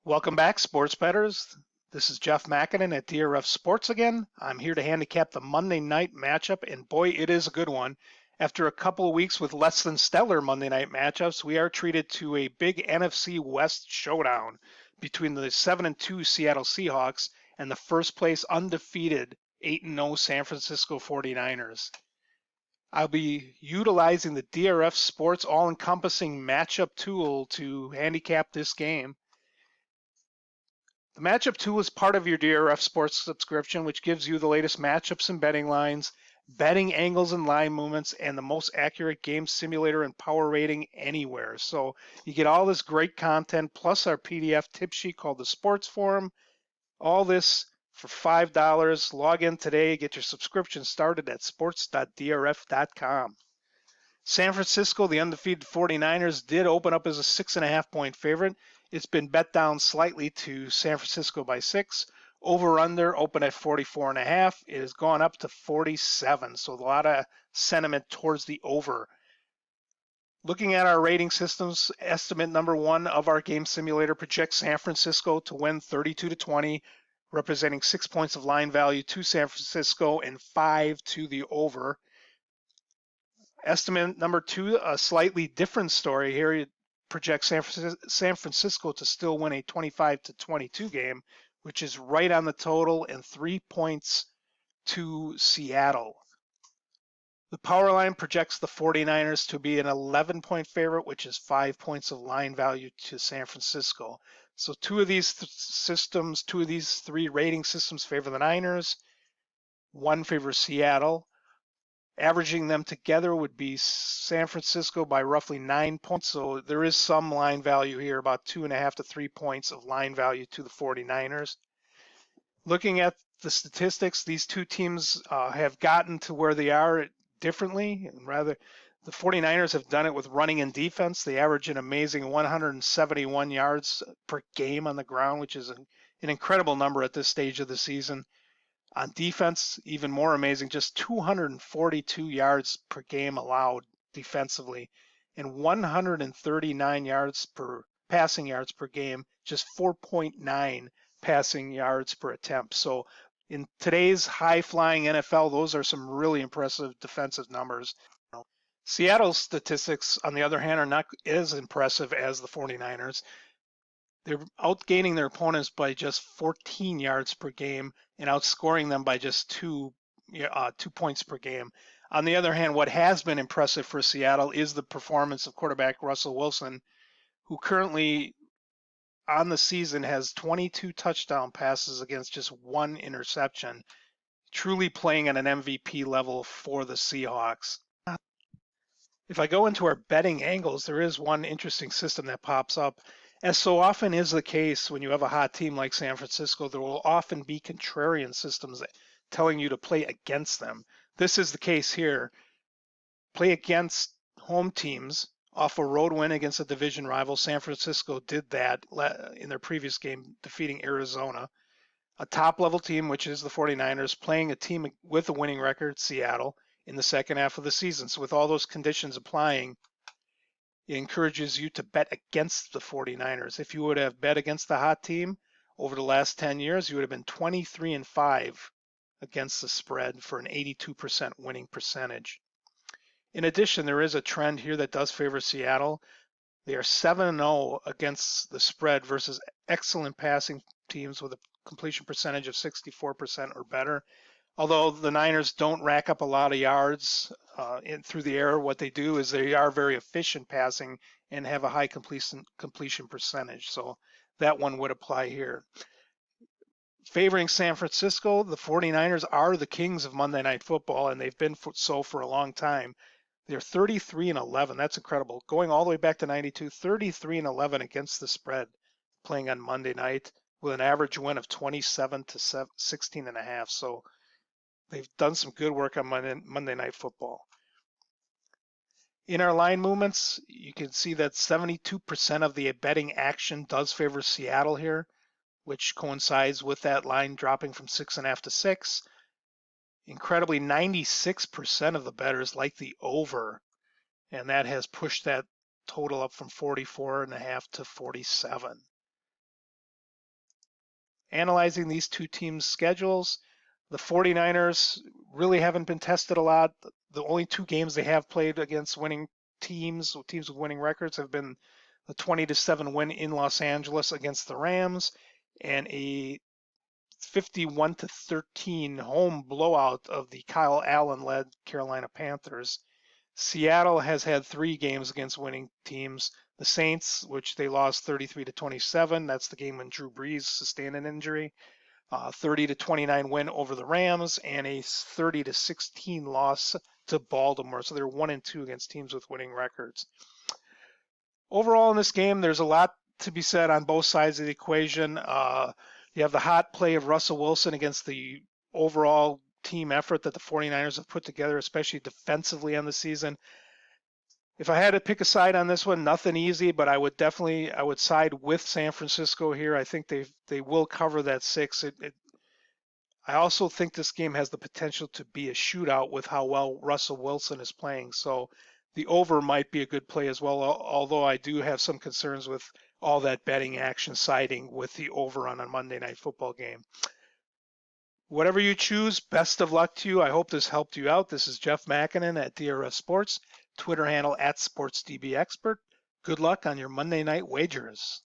Welcome back, sports bettors. This is Jeff Makinen at DRF Sports again. I'm here to handicap the Monday night matchup, and boy, it is a good one. After a couple of weeks with less than stellar Monday night matchups, we are treated to a big NFC West showdown between the 7-2 Seattle Seahawks and the first place undefeated 8-0 San Francisco 49ers. I'll be utilizing the DRF Sports all-encompassing matchup tool to handicap this game. The matchup tool is part of your DRF Sports subscription, which gives you the latest matchups and betting lines, betting angles and line movements, and the most accurate game simulator and power rating anywhere. So you get all this great content plus our PDF tip sheet called the Sports Forum. All this for $5. Log in today, get your subscription started at sports.drf.com. San Francisco, the undefeated 49ers, did open up as a 6.5-point favorite. It's been bet down slightly to San Francisco by 6. Over/under open at 44.5. It has gone up to 47, so a lot of sentiment towards the over. Looking at our rating systems, estimate number 1 of our game simulator projects San Francisco to win 32-20, representing 6 points of line value to San Francisco and 5 to the over. Estimate number 2, a slightly different story here. It projects San Francisco to still win a 25-22 game, which is right on the total, and 3 points to Seattle. The power line projects the 49ers to be an 11-point favorite, which is 5 points of line value to San Francisco. So two of these three rating systems favor the Niners. One favors Seattle. Averaging them together would be San Francisco by roughly 9 points. So there is some line value here, about 2.5 to 3 points of line value to the 49ers. Looking at the statistics, these two teams have gotten to where they are differently. And rather, the 49ers have done it with running and defense. They average an amazing 171 yards per game on the ground, which is an incredible number at this stage of the season. On defense, even more amazing, just 242 yards per game allowed defensively and 139 passing yards per game, just 4.9 passing yards per attempt. So in today's high-flying NFL, those are some really impressive defensive numbers. Seattle's statistics, on the other hand, are not as impressive as the 49ers. They're outgaining their opponents by just 14 yards per game and outscoring them by just 2 points per game. On the other hand, what has been impressive for Seattle is the performance of quarterback Russell Wilson, who currently on the season has 22 touchdown passes against just 1 interception, truly playing at an MVP level for the Seahawks. If I go into our betting angles, there is one interesting system that pops up. As so often is the case when you have a hot team like San Francisco, there will often be contrarian systems telling you to play against them. This is the case here. Play against home teams off a road win against a division rival. San Francisco did that in their previous game, defeating Arizona. A top-level team, which is the 49ers, playing a team with a winning record, Seattle, in the second half of the season. So with all those conditions applying, it encourages you to bet against the 49ers. If you would have bet against the hot team over the last 10 years, you would have been 23-5 against the spread for an 82% winning percentage. In addition, there is a trend here that does favor Seattle. They are 7-0 against the spread versus excellent passing teams with a completion percentage of 64% or better. Although the Niners don't rack up a lot of yards through the air, what they do is they are very efficient passing and have a high completion percentage. So that one would apply here. Favoring San Francisco, the 49ers are the kings of Monday Night Football, and they've been so for a long time. They're 33-11. That's incredible. Going all the way back to 92, 33-11 against the spread, playing on Monday night with an average win of 27 to 16.5. So they've done some good work on Monday Night Football. In our line movements, you can see that 72% of the betting action does favor Seattle here, which coincides with that line dropping from 6.5 to 6. Incredibly, 96% of the bettors like the over, and that has pushed that total up from 44.5 to 47. analyzing these two teams' schedules, the 49ers really haven't been tested a lot. The only two games they have played against winning teams with winning records, have been the 20-7 win in Los Angeles against the Rams and a 51-13 home blowout of the Kyle Allen-led Carolina Panthers. Seattle has had 3 games against winning teams. The Saints, which they lost 33-27. That's the game when Drew Brees sustained an injury. 30-29 win over the Rams, and a 30-16 loss to Baltimore. So they're 1-2 against teams with winning records. Overall in this game, there's a lot to be said on both sides of the equation. You have the hot play of Russell Wilson against the overall team effort that the 49ers have put together, especially defensively on the season. If I had to pick a side on this one, nothing easy, but I would side with San Francisco here. I think they will cover that 6. I also think this game has the potential to be a shootout with how well Russell Wilson is playing. So the over might be a good play as well, although I do have some concerns with all that betting action siding with the over on a Monday Night Football game. Whatever you choose, best of luck to you. I hope this helped you out. This is Jeff Makinen at DRF Sports, Twitter handle @SportsDBExpert. Good luck on your Monday night wagers.